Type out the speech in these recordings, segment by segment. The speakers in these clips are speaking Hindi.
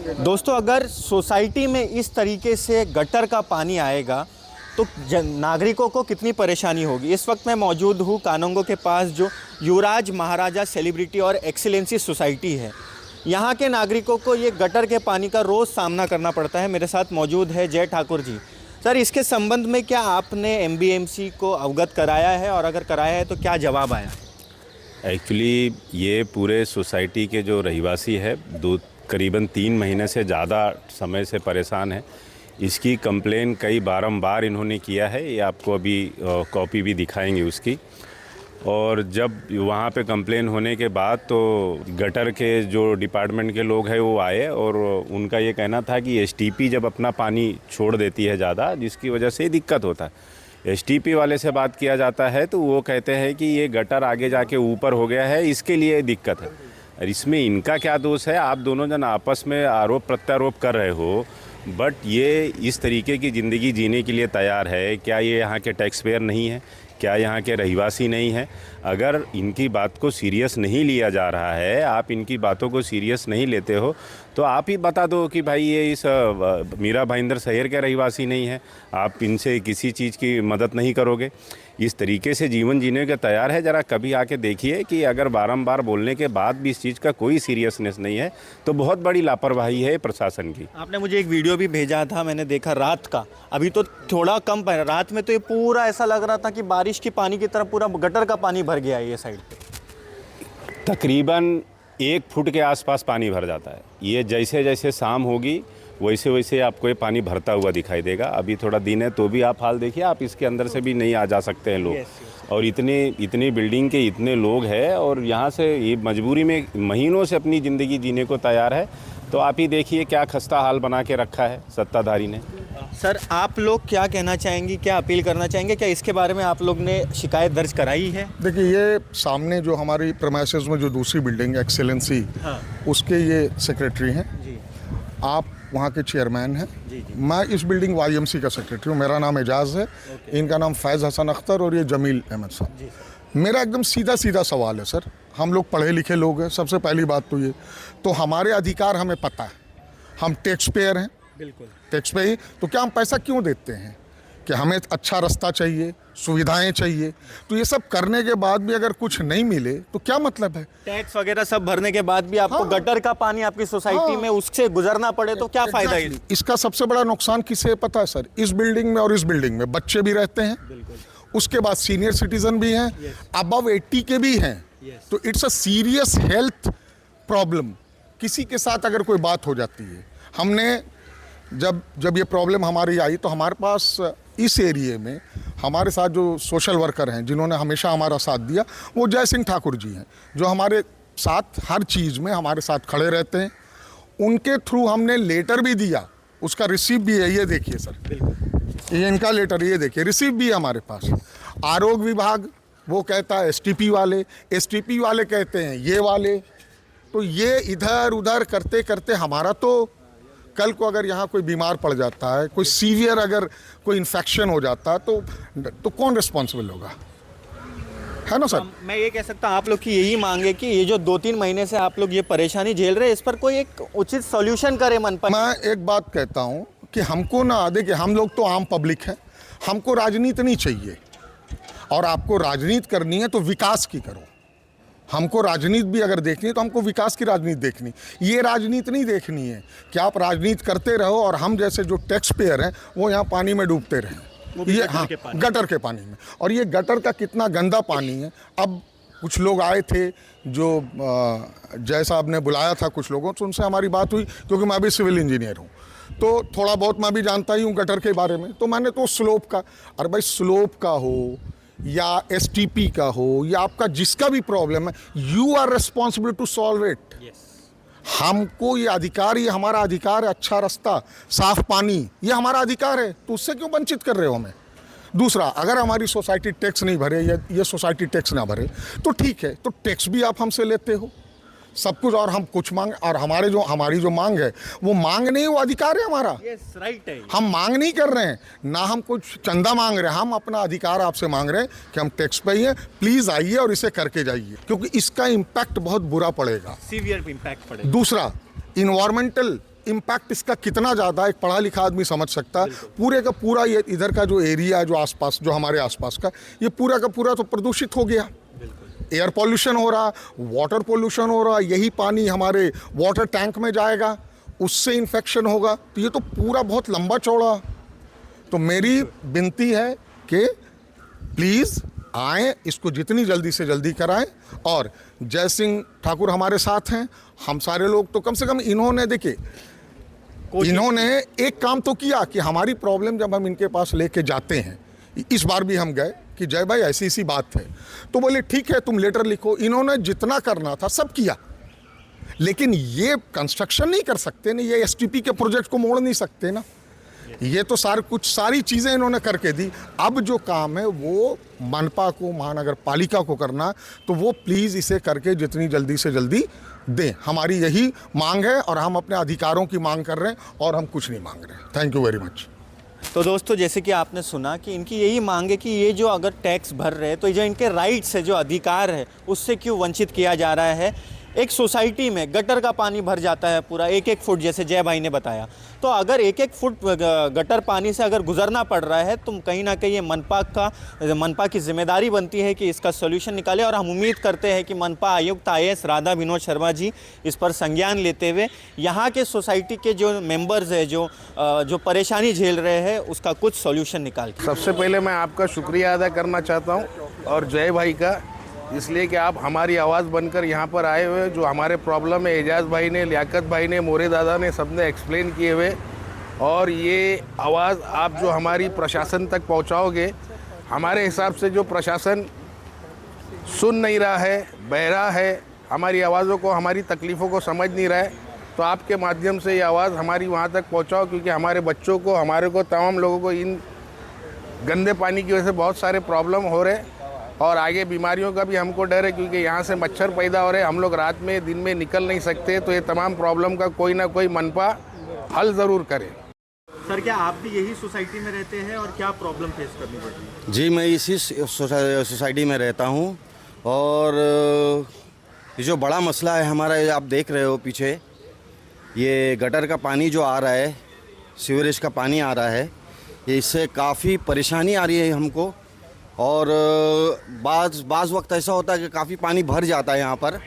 दोस्तों, अगर सोसाइटी में इस तरीके से गटर का पानी आएगा तो नागरिकों को कितनी परेशानी होगी। इस वक्त मैं मौजूद हूँ कानोंगो के पास, जो युवराज महाराजा सेलिब्रिटी और एक्सीलेंसी सोसाइटी है। यहाँ के नागरिकों को ये गटर के पानी का रोज़ सामना करना पड़ता है। मेरे साथ मौजूद है जय ठाकुर जी। सर, इसके संबंध में क्या आपने एमबीएमसी को अवगत कराया है, और अगर कराया है तो क्या जवाब आया? एक्चुअली ये पूरे सोसाइटी के जो रहवासी है करीबन 3 महीने से ज़्यादा समय से परेशान है। इसकी कंप्लेन कई बारंबार इन्होंने किया है। ये आपको अभी कॉपी भी दिखाएंगे उसकी। और जब वहाँ पे कंप्लेन होने के बाद तो गटर के जो डिपार्टमेंट के लोग हैं वो आए, और उनका ये कहना था कि एसटीपी जब अपना पानी छोड़ देती है ज़्यादा, जिसकी वजह से दिक्कत होता है। एसटीपी वाले से बात किया जाता है तो वो कहते हैं कि ये गटर आगे जाके ऊपर हो गया है, इसके लिए दिक्कत है। और इसमें इनका क्या दोष है? आप दोनों जन आपस में आरोप प्रत्यारोप कर रहे हो, बट ये इस तरीके की ज़िंदगी जीने के लिए तैयार है। क्या ये यहाँ के टैक्स पेयर नहीं है? क्या यहाँ के रहवासी नहीं है? अगर इनकी बात को सीरियस नहीं लिया जा रहा है, आप इनकी बातों को सीरियस नहीं लेते हो, तो आप ही बता दो कि भाई ये इस मीरा भाईंदर शहर के रहवासी नहीं है, आप इनसे किसी चीज़ की मदद नहीं करोगे। इस तरीके से जीवन जीने के तैयार है। ज़रा कभी आके देखिए कि अगर बारंबार बोलने के बाद भी इस चीज़ का कोई सीरियसनेस नहीं है तो बहुत बड़ी लापरवाही है प्रशासन की। आपने मुझे एक वीडियो भी भेजा था, मैंने देखा रात का। अभी तो थोड़ा कम है, रात में तो ये पूरा ऐसा लग रहा था कि बारिश की पानी की तरह पूरा गटर का पानी भर गया है ये साइड पे। तकरीबन 1 फुट के आसपास पानी भर जाता है। ये जैसे जैसे शाम होगी वैसे वैसे आपको ये पानी भरता हुआ दिखाई देगा। अभी थोड़ा दिन है तो भी आप हाल देखिए, आप इसके अंदर से भी नहीं आ जा सकते हैं लोग। और इतनी बिल्डिंग के इतने लोग हैं, और यहाँ से ये मजबूरी में महीनों से अपनी ज़िंदगी जीने को तैयार है। तो आप ही देखिए क्या खस्ता हाल बना के रखा है सत्ताधारी ने। सर, आप लोग क्या कहना चाहेंगे, क्या अपील करना चाहेंगे? क्या इसके बारे में आप लोग ने शिकायत दर्ज कराई है? देखिए, ये सामने जो हमारी प्रेमाइसेस में जो दूसरी बिल्डिंग एक्सेलेंसी, उसके ये सेक्रेटरी हैं जी। आप वहाँ के चेयरमैन हैं। मैं इस बिल्डिंग वाईएमसी का सेक्रेटरी हूँ। मेरा नाम एजाज है। इनका नाम फैज़ हसन अख्तर, और ये जमील अहमद साहब। मेरा एकदम सीधा सीधा सवाल है सर। हम लोग पढ़े लिखे लोग हैं, सबसे पहली बात तो ये। तो हमारे अधिकार हमें पता है, हम टैक्स पेयर हैं। बिल्कुल टैक्स पे ही तो क्या हम पैसा क्यों देते हैं? कि हमें अच्छा रास्ता चाहिए, सुविधाएं चाहिए। तो ये सब करने के बाद भी अगर कुछ नहीं मिले तो क्या मतलब है? टैक्स वगैरह सब भरने के बाद भी आपको गटर का पानी आपकी सोसाइटी में उससे गुजरना पड़े तो क्या फायदा है? इसका सबसे बड़ा नुकसान किसे पता है सर? इस बिल्डिंग में और इस बिल्डिंग में बच्चे भी रहते हैं, उसके बाद सीनियर सिटीजन भी हैं, अबव 80 के भी हैं। तो it's a serious health problem. किसी के साथ अगर कोई बात हो जाती है, हमने जब ये प्रॉब्लम हमारी आई तो हमारे पास इस एरिए में हमारे साथ जो सोशल वर्कर हैं, जिन्होंने हमेशा हमारा साथ दिया, वो जय सिंह ठाकुर जी हैं, जो हमारे साथ हर चीज़ में हमारे साथ खड़े रहते हैं। उनके थ्रू हमने लेटर भी दिया, उसका रिसीव भी है। ये देखिए सर, ये इनका लेटर, ये देखिए रिसीव भी है हमारे पास। आरोग्य विभाग वो कहता है एसटीपी वाले कहते हैं ये वाले। तो ये इधर उधर करते करते हमारा तो कल को अगर यहाँ कोई बीमार पड़ जाता है, कोई सीवियर अगर कोई इन्फेक्शन हो जाता है तो कौन रिस्पॉन्सिबल होगा? है ना सर? मैं ये कह सकता हूँ आप लोग की यही मांग है कि ये जो 2-3 महीने से आप लोग ये परेशानी झेल रहे हैं, इस पर कोई एक उचित सॉल्यूशन करे मन पर। मैं एक बात कहता हूँ कि हमको ना देखिए, हम लोग तो आम पब्लिक हैं, हमको राजनीति नहीं चाहिए। और आपको राजनीति करनी है तो विकास की करो। हमको राजनीति भी अगर देखनी है तो हमको विकास की राजनीति देखनी, ये राजनीति नहीं देखनी है कि आप राजनीति करते रहो और हम जैसे जो टैक्स पेयर हैं वो यहाँ पानी में डूबते रहें। ये गटर के पानी में। और ये गटर का कितना गंदा पानी है। अब कुछ लोग आए थे जो जय साहब ने बुलाया था कुछ लोगों से, उनसे हमारी बात हुई, क्योंकि मैं भी सिविल इंजीनियर हूँ तो थोड़ा बहुत मैं भी जानता ही हूँ गटर के बारे में। तो मैंने तो स्लोप का, अरे भाई स्लोप का हो या एसटीपी का हो या आपका जिसका भी प्रॉब्लम है, you are responsible to solve it. हमको ये अधिकार, ये हमारा अधिकार है। अच्छा रास्ता, साफ पानी, ये हमारा अधिकार है। तो उससे क्यों वंचित कर रहे हो हमें? दूसरा, अगर हमारी सोसाइटी टैक्स नहीं भरे या ये सोसाइटी टैक्स ना भरे तो ठीक है, तो टैक्स भी आप हमसे लेते हो सब कुछ, और हम कुछ मांग, और हमारी जो मांग है वो मांग नहीं, वो अधिकार है हमारा। राइट है। हम मांग नहीं कर रहे हैं, ना हम कुछ चंदा मांग रहे हैं, हम अपना अधिकार आपसे मांग रहे हैं कि हम टैक्स पे ही हैं, प्लीज आइए और इसे करके जाइए, क्योंकि इसका इम्पैक्ट बहुत बुरा पड़ेगा, सीवियर इम्पैक्ट पड़ेगा। दूसरा, इन्वायरमेंटल इम्पैक्ट इसका कितना ज़्यादा एक पढ़ा लिखा आदमी समझ सकता है। पूरे का पूरा ये इधर का जो एरिया है, जो आसपास, जो हमारे आसपास का, ये पूरा का पूरा तो प्रदूषित हो गया। एयर पॉल्यूशन हो रहा, वाटर पॉल्यूशन हो रहा, यही पानी हमारे वाटर टैंक में जाएगा, उससे इन्फेक्शन होगा। तो ये तो पूरा बहुत लंबा चौड़ा। तो मेरी विनती है कि प्लीज़ आएँ, इसको जितनी जल्दी से जल्दी कराएं। और जय सिंह ठाकुर हमारे साथ हैं, हम सारे लोग, तो कम से कम इन्होंने देखिए, इन्होंने एक काम तो किया कि हमारी प्रॉब्लम जब हम इनके पास लेके जाते हैं, इस बार भी हम गए कि जय भाई ऐसी सी बात है, तो बोले ठीक है तुम लेटर लिखो। इन्होंने जितना करना था सब किया, लेकिन ये कंस्ट्रक्शन नहीं कर सकते ना, ये एसटीपी के प्रोजेक्ट को मोड़ नहीं सकते ना। ये तो सारी चीज़ें इन्होंने करके दी। अब जो काम है वो मनपा को, महानगर पालिका को करना, तो वो प्लीज़ इसे करके जितनी जल्दी से जल्दी दें। हमारी यही मांग है और हम अपने अधिकारों की मांग कर रहे हैं, और हम कुछ नहीं मांग रहे हैं। Thank you very much. तो दोस्तों, जैसे कि आपने सुना कि इनकी यही मांग है कि ये जो अगर टैक्स भर रहे हैं तो जो इनके राइट्स है, जो अधिकार है, उससे क्यों वंचित किया जा रहा है। एक सोसाइटी में गटर का पानी भर जाता है पूरा 1-1 फुट, जैसे जय भाई ने बताया। तो अगर 1-1 फुट गटर पानी से अगर गुजरना पड़ रहा है, तो कहीं ना कहीं ये मनपा की जिम्मेदारी बनती है कि इसका सोल्यूशन निकाले। और हम उम्मीद करते हैं कि मनपा आयुक्त IAS राधा विनोद शर्मा जी इस पर संज्ञान लेते हुए यहाँ के सोसाइटी के जो मेंबर्स हैं, जो परेशानी झेल रहे हैं, उसका कुछ सोल्यूशन निकाल के। सबसे पहले मैं आपका शुक्रिया अदा करना चाहता हूँ, और जय भाई का, इसलिए कि आप हमारी आवाज़ बनकर यहाँ पर आए हुए। जो हमारे प्रॉब्लम है, एजाज भाई ने, लियाकत भाई ने, मोरे दादा ने, सबने एक्सप्लेन किए हुए, और ये आवाज़ आप जो हमारी प्रशासन तक पहुँचाओगे, हमारे हिसाब से जो प्रशासन सुन नहीं रहा है, बहरा है, हमारी आवाज़ों को, हमारी तकलीफ़ों को समझ नहीं रहा है, तो आपके माध्यम से ये आवाज़ हमारी वहाँ तक पहुँचाओ, क्योंकि हमारे बच्चों को, हमारे को, तमाम लोगों को इन गंदे पानी की वजह से बहुत सारे प्रॉब्लम हो रहे हैं, और आगे बीमारियों का भी हमको डर है, क्योंकि यहाँ से मच्छर पैदा हो रहे हैं। हम लोग रात में, दिन में निकल नहीं सकते। तो ये तमाम प्रॉब्लम का कोई ना कोई मनपा हल ज़रूर करे। सर, क्या आप भी यही सोसाइटी में रहते हैं और क्या प्रॉब्लम फेस करनी पड़ती है? जी, मैं इसी सोसाइटी में रहता हूँ, और ये जो बड़ा मसला है हमारा, ये आप देख रहे हो पीछे, ये गटर का पानी जो आ रहा है, सीवरेज का पानी आ रहा है, इससे काफ़ी परेशानी आ रही है हमको। और बाज़ वक्त ऐसा होता है कि काफ़ी पानी भर जाता है यहाँ पर,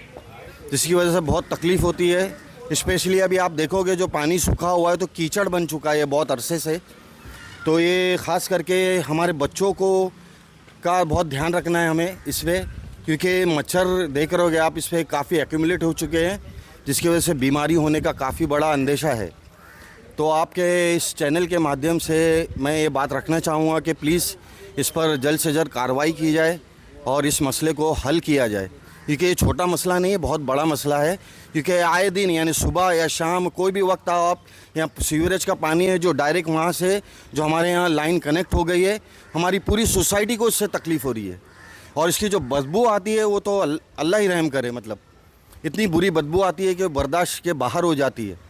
जिसकी वजह से बहुत तकलीफ़ होती है। स्पेशली अभी आप देखोगे जो पानी सूखा हुआ है तो कीचड़ बन चुका है बहुत अरसे से। तो ये ख़ास करके हमारे बच्चों को का बहुत ध्यान रखना है हमें इस पर, क्योंकि मच्छर देख रहे होगे आप, इस पर काफ़ी एक्यूमुलेट हो चुके हैं, जिसकी वजह से बीमारी होने का काफ़ी बड़ा अंदेशा है। तो आपके इस चैनल के माध्यम से मैं ये बात रखना चाहूँगा कि प्लीज़ इस पर जल्द से जल्द कार्रवाई की जाए और इस मसले को हल किया जाए, क्योंकि ये छोटा मसला नहीं है, बहुत बड़ा मसला है। क्योंकि आए दिन, यानी सुबह या शाम, कोई भी वक्त आओ आप, यहाँ सीवरेज का पानी है जो डायरेक्ट वहाँ से, जो हमारे यहाँ लाइन कनेक्ट हो गई है, हमारी पूरी सोसाइटी को इससे तकलीफ़ हो रही है। और इसकी जो बदबू आती है वो तो अल्लाह ही रहम करे, मतलब इतनी बुरी बदबू आती है कि बर्दाश्त के बाहर हो जाती है।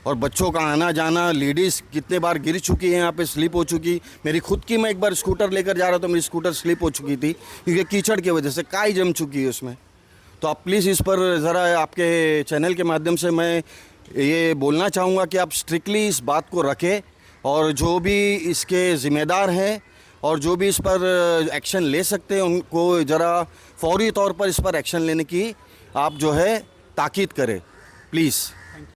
और बच्चों का आना जाना, लेडीज़ कितने बार गिर चुकी हैं यहाँ पे, स्लिप हो चुकी। मेरी खुद की, मैं एक बार स्कूटर लेकर जा रहा था, मेरी स्कूटर स्लिप हो चुकी थी, क्योंकि कीचड़ की वजह से काई जम चुकी है उसमें। तो आप प्लीज़ इस पर ज़रा आपके चैनल के माध्यम से मैं ये बोलना चाहूँगा कि आप स्ट्रिक्टली इस बात को रखें, और जो भी इसके ज़िम्मेदार हैं और जो भी इस पर एक्शन ले सकते हैं, उनको ज़रा फौरी तौर पर इस पर एक्शन लेने की आप जो है ताकीद करें, प्लीज़।